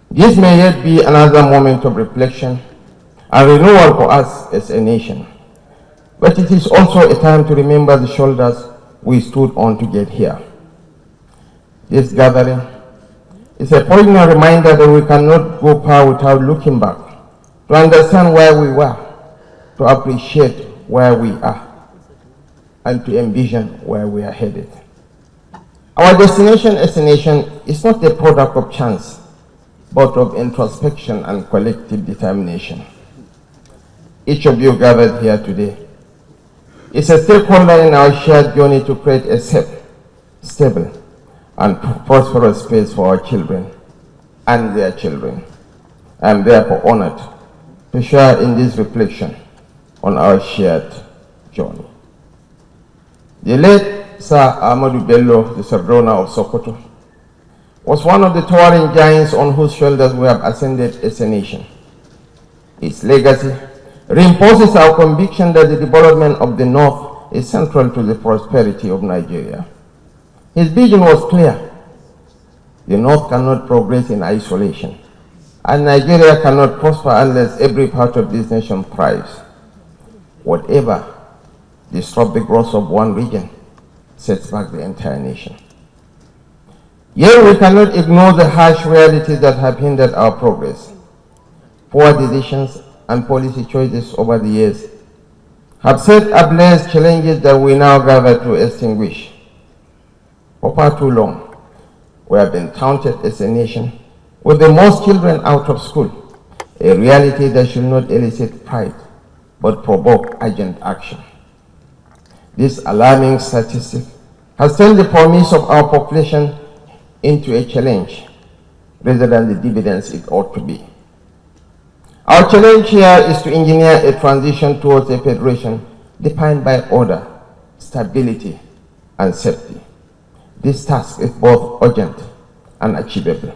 This may yet be another moment of reflection and renewal for us as a nation. But it is also a time to remember the shoulders we stood on to get here. This gathering is a poignant reminder that we cannot go far without looking back, to understand where we were, to appreciate where we are, and to envision where we are headed. Our destination as a nation is not a product of chance, but of introspection and collective determination. Each of you gathered here today is a stakeholder in our shared journey to create a safe, stable, and prosperous space for our children and their children. I am therefore honored to share in this reflection on our shared journey. The late Sir Ahmadu Bello, the Sardauna of Sokoto, was one of the towering giants on whose shoulders we have ascended as a nation. Its legacy reinforces our conviction that the development of the North is central to the prosperity of Nigeria. His vision was clear. The North cannot progress in isolation, and Nigeria cannot prosper unless every part of this nation thrives. Whatever disrupts the growth of one region sets back the entire nation. Yet we cannot ignore the harsh realities that have hindered our progress. Poor decisions and policy choices over the years have set ablaze challenges that we now gather to extinguish. For far too long, we have been counted as a nation with the most children out of school, a reality that should not elicit pride, but provoke urgent action. This alarming statistic has turned the promise of our population into a challenge rather than the dividends it ought to be. Our challenge here is to engineer a transition towards a federation defined by order, stability, and safety. This task is both urgent and achievable,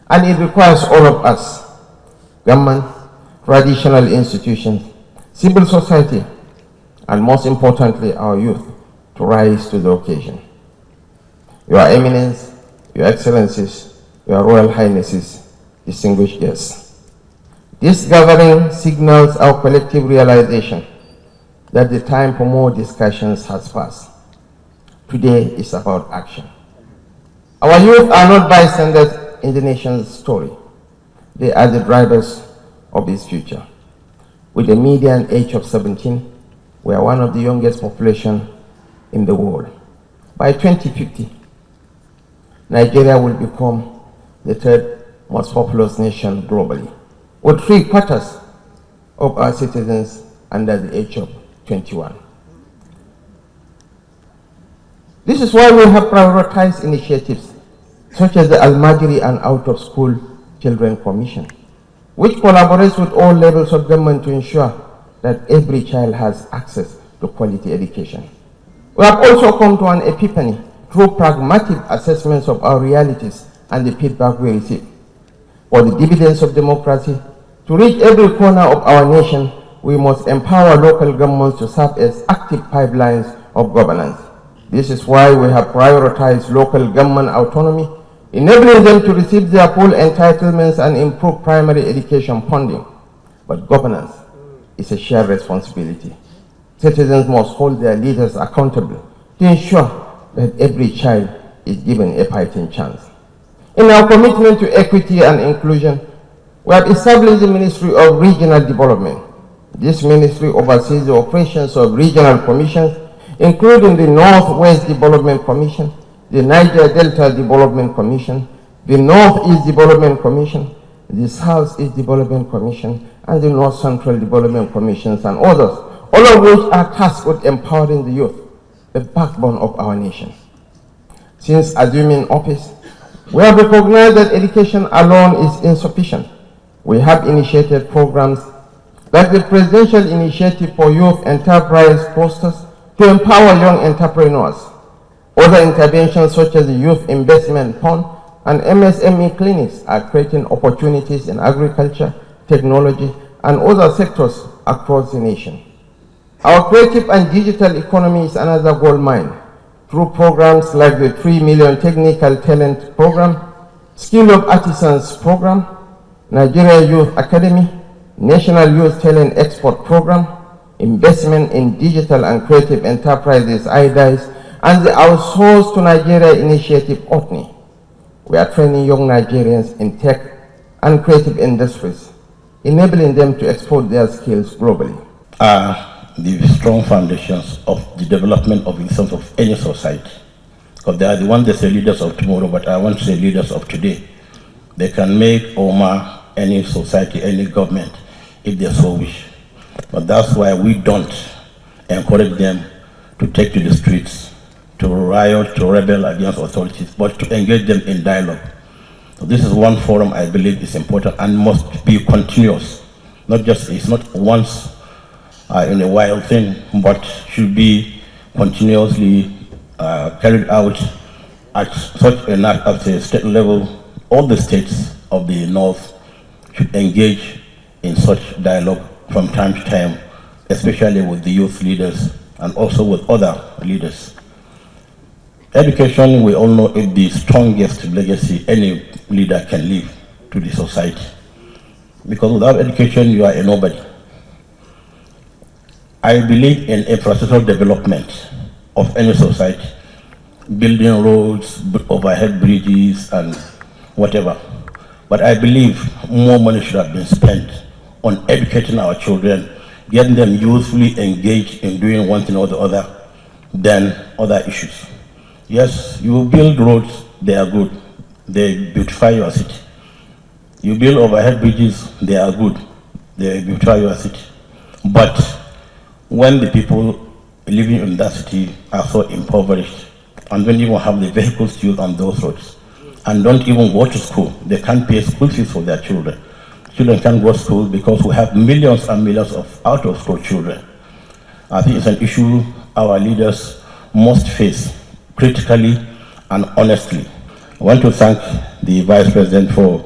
and it requires all of us, government, traditional institutions, civil society, and most importantly, our youth, to rise to the occasion. Your Eminence, Your Excellencies, Your Royal Highnesses, distinguished guests, this gathering signals our collective realization that the time for more discussions has passed. Today is about action. Our youth are not bystanders in the nation's story. They are the drivers of its future. With a median age of 17, we are one of the youngest populations in the world. By 2050, Nigeria will become the third most populous nation globally, with 3/4 of our citizens under the age of 21. This is why we have prioritized initiatives such as the Almajiri and Out of School Children Commission, which collaborates with all levels of government to ensure that every child has access to quality education. We have also come to an epiphany through pragmatic assessments of our realities and the feedback we receive. For the dividends of democracy to reach every corner of our nation, we must empower local governments to serve as active pipelines of governance. This is why we have prioritized local government autonomy, enabling them to receive their full entitlements and improve primary education funding. But governance is a shared responsibility. Citizens must hold their leaders accountable to ensure that every child is given a fighting chance. In our commitment to equity and inclusion, we have established the Ministry of Regional Development. This ministry oversees the operations of regional commissions, including the Northwest Development Commission, the Niger Delta Development Commission, the Northeast Development Commission, the Southeast Development Commission, and the North Central Development Commissions, and others, all of which are tasked with empowering the youth, the backbone of our nation. Since assuming office, we have recognized that education alone is insufficient. We have initiated programs like the Presidential Initiative for Youth Enterprise Clusters to empower young entrepreneurs. Other interventions such as the Youth Investment Fund and MSME clinics are creating opportunities in agriculture, technology, and other sectors across the nation. Our creative and digital economy is another gold mine. Through programs like the 3 Million Technical Talent Program, Skill of Artisans Program, Nigeria Youth Academy, National Youth Talent Export Program, investment in digital and creative enterprises, IDIs, and the Outsource to Nigeria initiative, OTNI. We are training young Nigerians in tech and creative industries, enabling them to export their skills globally. The strong foundations of the development of the sense of any society. Because they are the ones that say leaders of tomorrow, but I want to say leaders of today. They can make or mar any society, any government, if they so wish. But that's why we don't encourage them to take to the streets, to riot, to rebel against authorities, but to engage them in dialogue. So this is one forum I believe is important and must be continuous. Not just, it's not once in a while thing, but should be continuously carried out at such a state level. All the states of the North should engage in such dialogue from time to time, especially with the youth leaders and also with other leaders. Education, we all know, is the strongest legacy any leader can leave to the society. Because without education, you are a nobody. I believe in infrastructural development of any society, building roads, overhead bridges, and whatever. But I believe more money should have been spent on educating our children, getting them youthfully engaged in doing one thing or the other than other issues. Yes, you build roads, they are good. They beautify your city. You build overhead bridges, they are good. They beautify your city. But when the people living in that city are so impoverished and don't even have the vehicles to use on those roads and don't even go to school, they can't pay school fees for their children. Children can't go to school because we have millions and millions of out-of-school children. I think it's an issue our leaders must face critically and honestly. I want to thank the Vice President for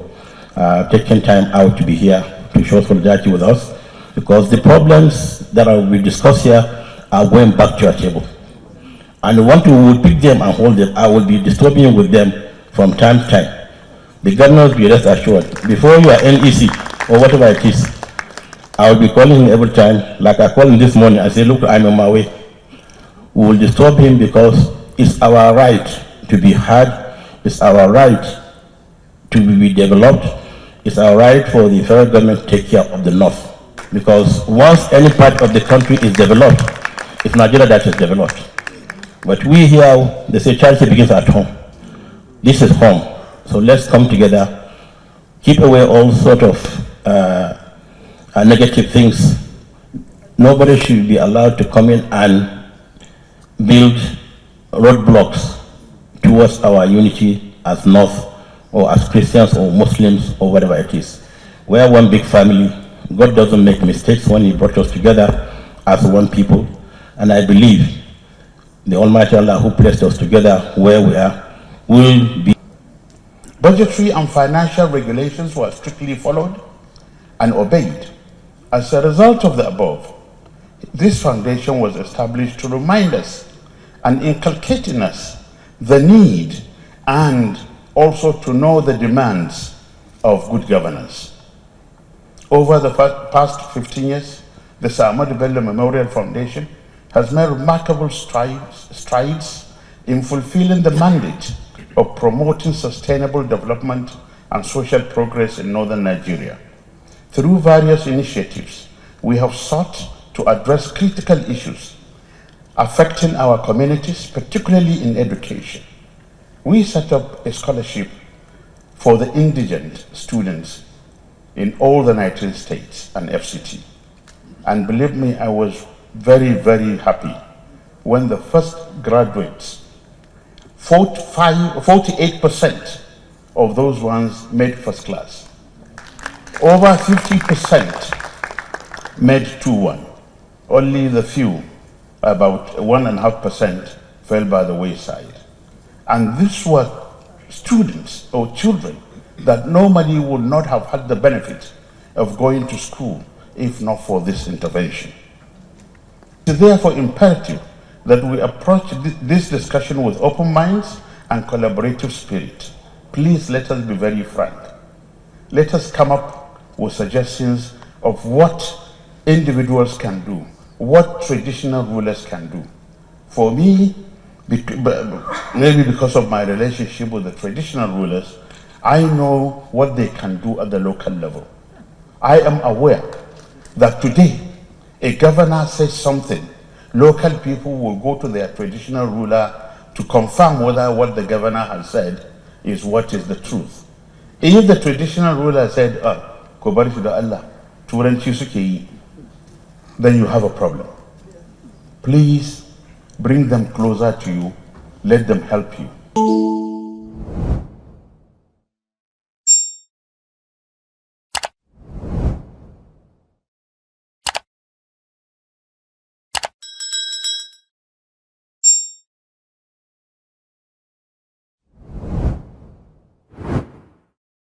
taking time out to be here to show solidarity with us, because the problems that will be discussed here are going back to our table. And once we will pick them and hold them, I will be disturbing with them from time to time. The governors be rest assured, before your NEC or whatever it is, I will be calling him every time, like I called him this morning. I say, look, I'm on my way. We will disturb him because it's our right to be heard, it's our right to be developed, it's our right for the federal government to take care of the North. Because once any part of the country is developed, it's Nigeria that is developed. But we here, they say charity begins at home. This is home. So let's come together, keep away all sort of negative things. Nobody should be allowed to come in and build roadblocks towards our unity as North or as Christians or Muslims or whatever it is. We are one big family. God doesn't make mistakes when He brought us together as one people. And I believe the Almighty Allah who placed us together where we are will be. Budgetary and financial regulations were strictly followed and obeyed. As a result of the above, this foundation was established to remind us and inculcate in us the need and also to know the demands of good governance. Over the past 15 years, the Sir Ahmadu Bello Memorial Foundation has made remarkable strides in fulfilling the mandate of promoting sustainable development and social progress in northern Nigeria. Through various initiatives, we have sought to address critical issues affecting our communities, particularly in education. We set up a scholarship for the indigent students in all the 19 states and FCT. And believe me, I was very, very happy when the first graduates, 48% of those ones made first class. Over 50% made 2-1. Only the few, about 1.5%, fell by the wayside. And these were students or children that normally would not have had the benefit of going to school if not for this intervention. It is therefore imperative that we approach this discussion with open minds and collaborative spirit. Please let us be very frank. Let us come up with suggestions of what individuals can do, what traditional rulers can do. For me, maybe because of my relationship with the traditional rulers, I know what they can do at the local level. I am aware that today, a governor says something, local people will go to their traditional ruler to confirm whether what the governor has said is what is the truth. If the traditional ruler said, ko bar shi da Allah, turanci suke yi, then you have a problem. Please bring them closer to you, let them help you.